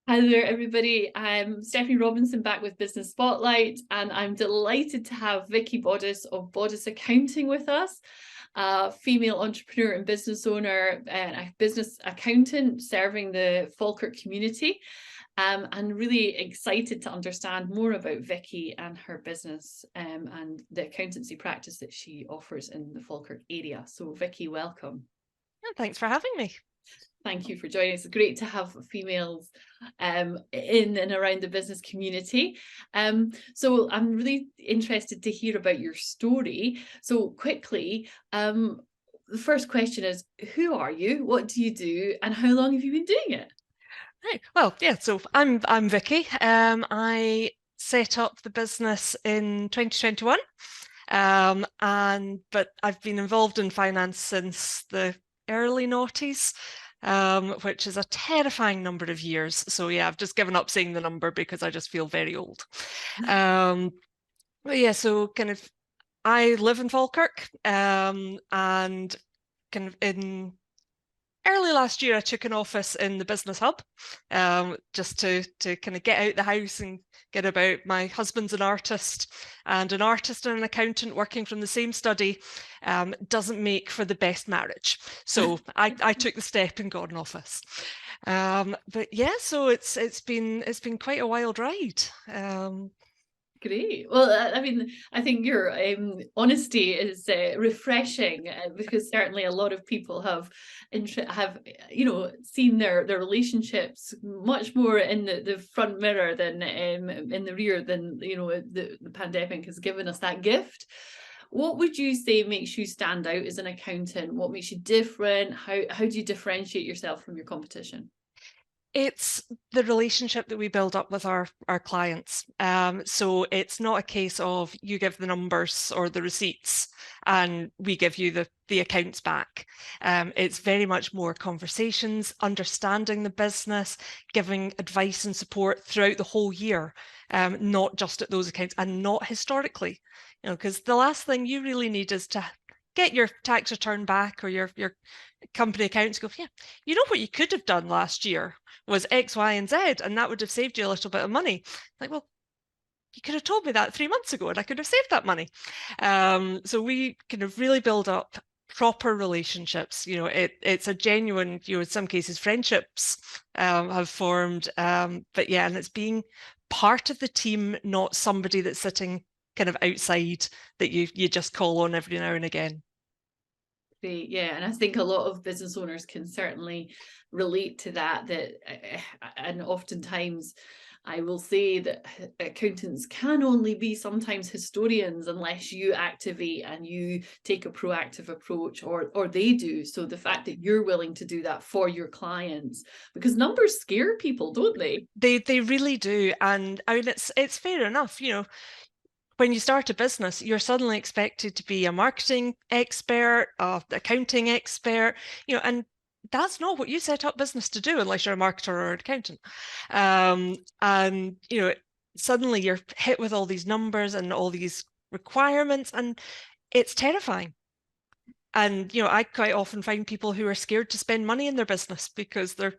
Hi there, everybody. I'm Stephanie Robinson back with Business Spotlight, and I'm delighted to have Vikki Boddice of Boddice Accounting with us, a female entrepreneur and business owner and a business accountant serving the Falkirk community. And really excited to understand more about Vikki and her business and the accountancy practice that she offers in the Falkirk area. So, Vikki, welcome. Thanks for having me. Thank you for joining us. It's great to have females in and around the business community. So I'm really interested to hear about your story. So quickly, the first question is, who are you? What do you do? And how long have you been doing it? Right. Well, yeah, so I'm Vikki. I set up the business in 2021. But I've been involved in finance since the early noughties, which is a terrifying number of years. So yeah, I've just given up saying the number because I just feel very old. Um, but yeah, so kind of I live in Falkirk, and kind of in early last year, I took an office in the business hub, just to kind of get out the house and get about. My husband's an artist, and an accountant working from the same study doesn't make for the best marriage. So I took the step and got an office. But yeah, so it's been quite a wild ride. Great. Well, I mean, I think your honesty is refreshing because certainly a lot of people have seen their relationships much more in the front mirror than in the rear. Than the pandemic has given us that gift. What would you say makes you stand out as an accountant? What makes you different? How do you differentiate yourself from your competition? It's the relationship that we build up with our clients. So it's not a case of you give the numbers or the receipts and we give you the accounts back. It's very much more conversations, understanding the business, giving advice and support throughout the whole year, not just at those accounts and not historically. Because the last thing you really need is to get your tax return back or your company accounts go, yeah, you know what you could have done last year was X, Y, and Z, and that would have saved you a little bit of money. Like, well, you could have told me that 3 months ago and I could have saved that money. So we kind of really build up proper relationships. It's a genuine, in some cases, friendships have formed. But yeah, and it's being part of the team, not somebody that's sitting kind of outside that you just call on every now and again. Yeah, and I think a lot of business owners can certainly relate to that. And oftentimes, I will say that accountants can only be sometimes historians unless you activate and you take a proactive approach, or they do. So the fact that you're willing to do that for your clients, because numbers scare people, don't they? They really do, and I mean it's fair enough. When you start a business, you're suddenly expected to be a marketing expert, accounting expert, and that's not what you set up business to do unless you're a marketer or an accountant. And suddenly you're hit with all these numbers and all these requirements, and it's terrifying. And I quite often find people who are scared to spend money in their business because they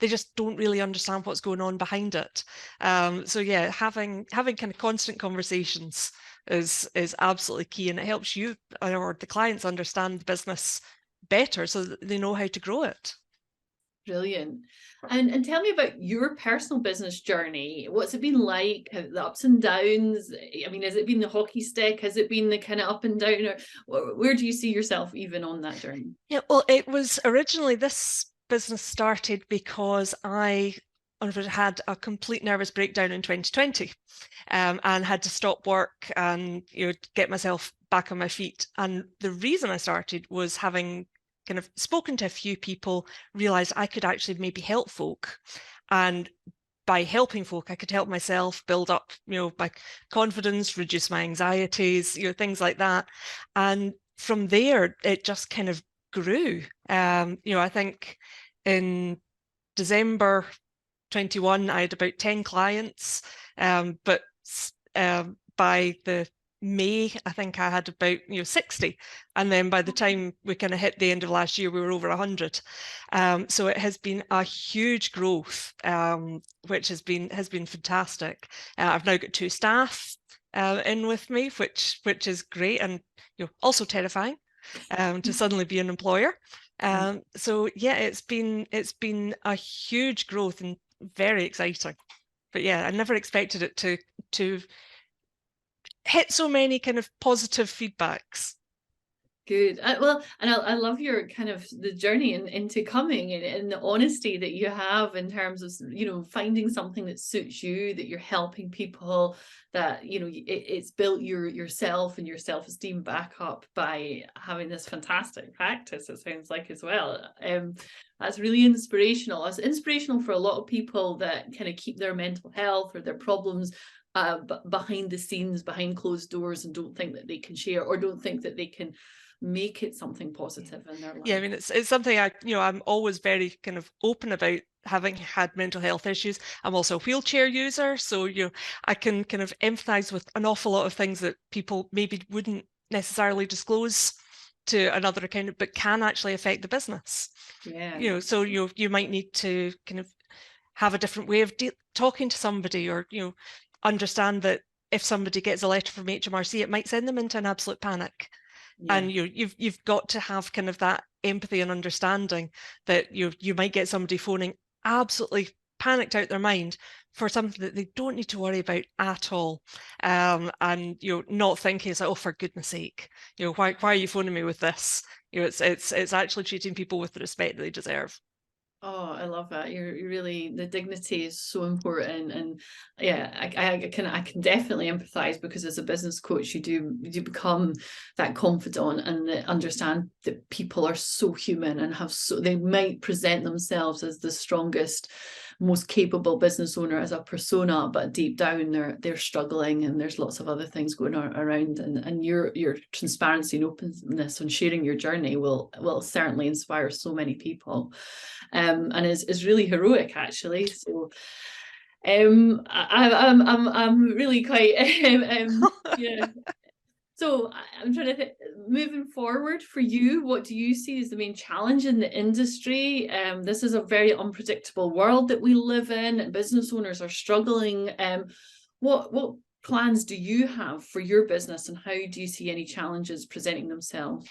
just don't really understand what's going on behind it. So yeah, having kind of constant conversations is absolutely key, and it helps you or the clients understand the business better so that they know how to grow it. Brilliant. And tell me about your personal business journey. What's it been like? The ups and downs? I mean, has it been the hockey stick? Has it been the kind of up and down? Or where do you see yourself even on that journey? Yeah, well, it was originally this business started because I had a complete nervous breakdown in 2020, and had to stop work and get myself back on my feet. And the reason I started was having kind of spoken to a few people, realized I could actually maybe help folk. And by helping folk, I could help myself build up, my confidence, reduce my anxieties, things like that. And from there, it just kind of grew. I think in December 21, I had about 10 clients, but by the May, I think I had about 60, and then by the time we kind of hit the end of last year, we were over 100. So it has been a huge growth, which has been fantastic. I've now got 2 staff in with me, which is great, and also terrifying to suddenly be an employer. So yeah, it's been a huge growth and very exciting. But yeah, I never expected it to hit so many kind of positive feedbacks. Good. Well, and I love your kind of the journey into coming, and the honesty that you have in terms of, finding something that suits you, that you're helping people, that, it's built yourself and your self-esteem back up by having this fantastic practice, it sounds like, as well. That's really inspirational. It's inspirational for a lot of people that kind of keep their mental health or their problems behind the scenes, behind closed doors, and don't think that they can share, or don't think that they can make it something positive in their life. Yeah, I mean, it's something I'm always very kind of open about, having had mental health issues. I'm also a wheelchair user, so I can kind of empathize with an awful lot of things that people maybe wouldn't necessarily disclose to another accountant, but can actually affect the business. Yeah. So you might need to kind of have a different way of talking to somebody, or understand that if somebody gets a letter from HMRC, it might send them into an absolute panic. Yeah. And you've got to have kind of that empathy and understanding that you might get somebody phoning absolutely panicked out their mind for something that they don't need to worry about at all, and not thinking it's like, oh, for goodness sake, why are you phoning me with this? It's actually treating people with the respect that they deserve. Oh, I love that. You're really, the dignity is so important, and yeah, I can definitely empathize, because as a business coach, you become that confidant and understand that people are so human and they might present themselves as the strongest, most capable business owner as a persona, but deep down they're struggling, and there's lots of other things going on around, and your transparency and openness on sharing your journey will certainly inspire so many people, and is really heroic, actually. So I'm really quite yeah. So I'm trying to think, moving forward for you, what do you see as the main challenge in the industry? This is a very unpredictable world that we live in. Business owners are struggling. What plans do you have for your business, and how do you see any challenges presenting themselves?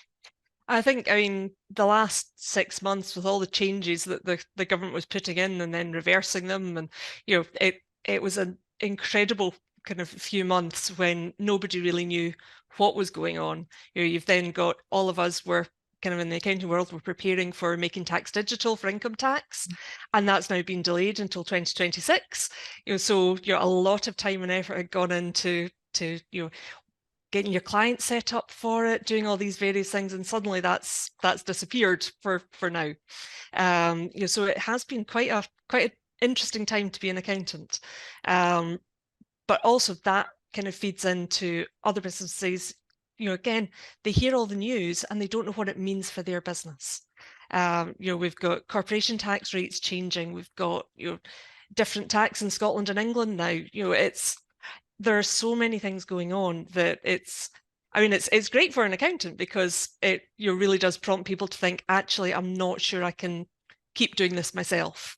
I mean, the last 6 months, with all the changes that the government was putting in and then reversing them, and it was an incredible kind of few months when nobody really knew what was going on. You've then got all of us were kind of in the accounting world, we're preparing for making tax digital for income tax, and that's now been delayed until 2026. So a lot of time and effort had gone into getting your client set up for it, doing all these various things, and suddenly that's disappeared for now. So it has been quite an interesting time to be an accountant, but also that kind of feeds into other businesses. Again, they hear all the news and they don't know what it means for their business. We've got corporation tax rates changing. We've got different tax in Scotland and England now. There are so many things going on that it's great for an accountant, because it really does prompt people to think, actually, I'm not sure I can keep doing this myself.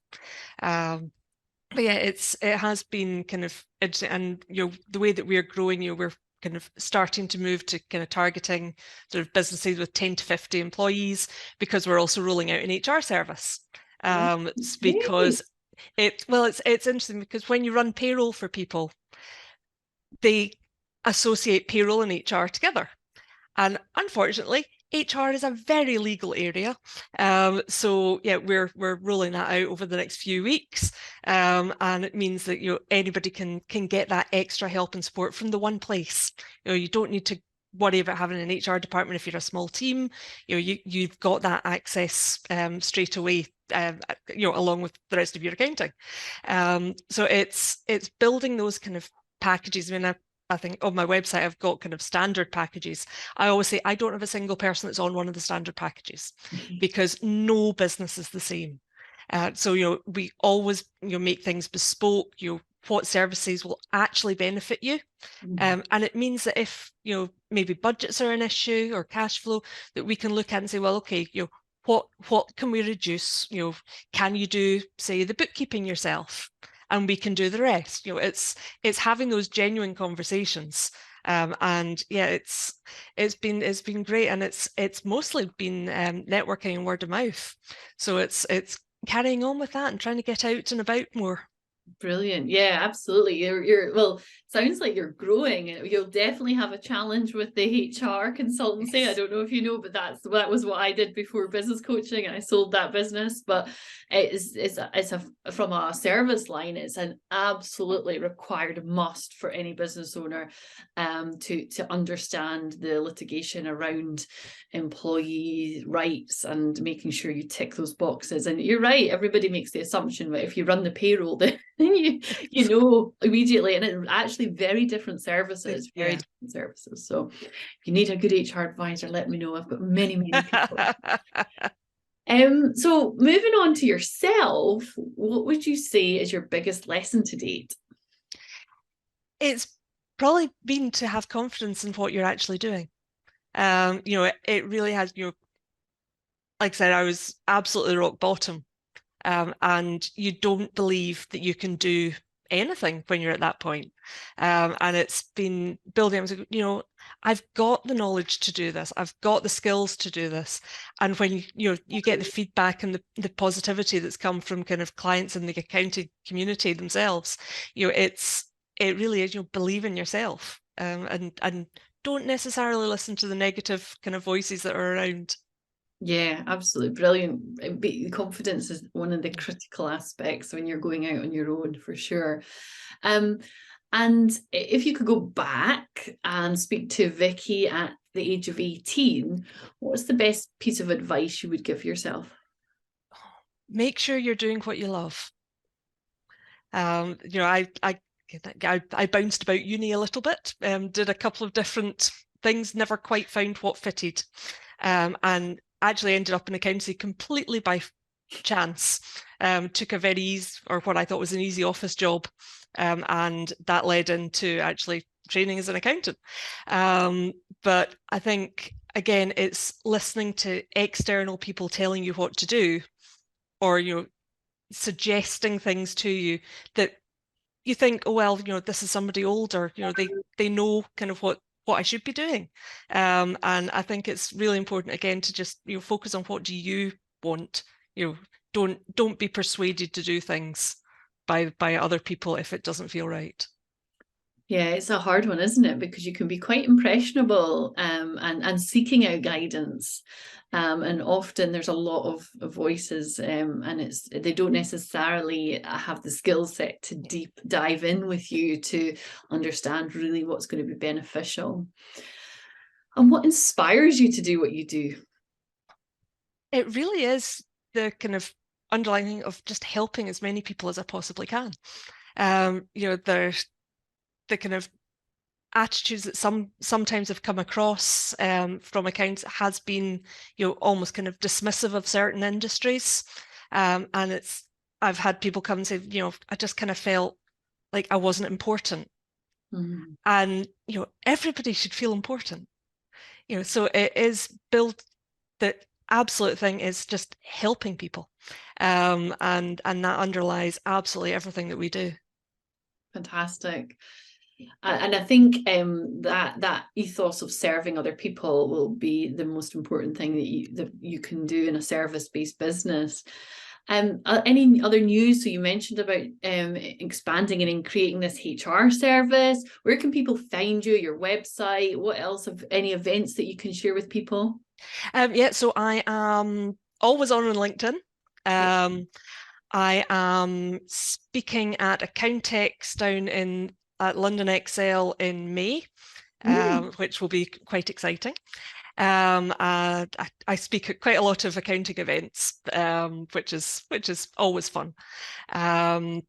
But yeah, it has been kind of interesting, and the way that we're growing, we're kind of starting to move to kind of targeting sort of businesses with 10 to 50 employees, because we're also rolling out an HR service. Because it's interesting, because when you run payroll for people, they associate payroll and HR together. And unfortunately, HR is a very legal area. So yeah, we're rolling that out over the next few weeks. And it means that anybody can get that extra help and support from the one place. You don't need to worry about having an HR department if you're a small team. You've got that access straight away, along with the rest of your accounting. So it's building those kind of packages. I mean, I think on my website, I've got kind of standard packages. I always say I don't have a single person that's on one of the standard packages, because no business is the same. So we always make things bespoke. what services will actually benefit you. And it means that if, maybe budgets are an issue or cash flow, that we can look at and say, well, okay, what can we reduce? Can you do, say, the bookkeeping yourself? And we can do the rest. It's having those genuine conversations. And yeah, it's been great, and it's mostly been networking and word of mouth. So it's carrying on with that and trying to get out and about more. Brilliant. Yeah, absolutely. You're well, sounds like you're growing. You'll definitely have a challenge with the HR consultancy. Yes. I don't know if you know, but that was what I did before business coaching, and I sold that business. But it's from a service line, it's an absolutely required must for any business owner to understand the litigation around employee rights and making sure you tick those boxes. And you're right, everybody makes the assumption that if you run the payroll, then you know immediately, and it's actually very different services, very different services. So if you need a good HR advisor, let me know. I've got many people. So moving on to yourself, what would you say is your biggest lesson to date? It's probably been to have confidence in what you're actually doing. It really has, like I said, I was absolutely rock bottom. And you don't believe that you can do anything when you're at that point. And it's been building. I was like, I've got the knowledge to do this. I've got the skills to do this. And when you get the feedback and the positivity that's come from kind of clients in the accounting community themselves, it really is, believe in yourself, and don't necessarily listen to the negative kind of voices that are around. Yeah, absolutely brilliant. Confidence is one of the critical aspects when you're going out on your own, for sure. And if you could go back and speak to Vikki at the age of 18, what's the best piece of advice you would give yourself? Make sure you're doing what you love. I bounced about uni a little bit, did a couple of different things, never quite found what fitted, and actually ended up in accountancy completely by chance. Took a very easy, or what I thought was an easy office job, and that led into actually training as an accountant. But I think, again, it's listening to external people telling you what to do, or suggesting things to you that you think, oh well, this is somebody older, they know kind of what I should be doing. And I think it's really important, again, to just focus on what do you want. Don't be persuaded to do things by other people if it doesn't feel right. Yeah, it's a hard one, isn't it? Because you can be quite impressionable and seeking out guidance. And often there's a lot of voices, and they don't necessarily have the skill set to deep dive in with you to understand really what's going to be beneficial. And what inspires you to do what you do? It really is the kind of underlying of just helping as many people as I possibly can. There's the kind of attitudes that sometimes have come across from accounts has been, almost kind of dismissive of certain industries. And I've had people come and say, I just kind of felt like I wasn't important. Mm. And, everybody should feel important. So it is built, the absolute thing is just helping people. And that underlies absolutely everything that we do. Fantastic. And I think that ethos of serving other people will be the most important thing that you can do in a service-based business. Any other news? So you mentioned about expanding and creating this HR service. Where can people find you? Your website? What else? Have any events that you can share with people? So I am always on LinkedIn. I am speaking at Accountex down at London Excel in May, which will be quite exciting. I speak at quite a lot of accounting events, which is always fun. So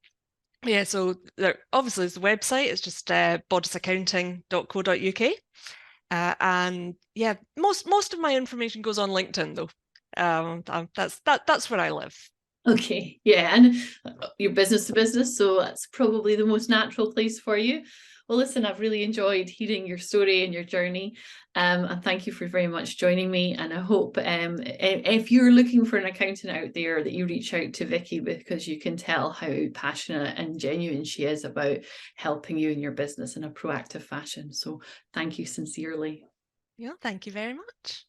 obviously there's the website. It's just boddiceaccounting.co.uk. And yeah, most of my information goes on LinkedIn though. That's where I live. Okay, yeah, and you're business to business, so that's probably the most natural place for you. Well, listen, I've really enjoyed hearing your story and your journey, and thank you for very much joining me. And I hope if you're looking for an accountant out there, that you reach out to Vikki, because you can tell how passionate and genuine she is about helping you in your business in a proactive fashion. So thank you sincerely. Yeah, thank you very much.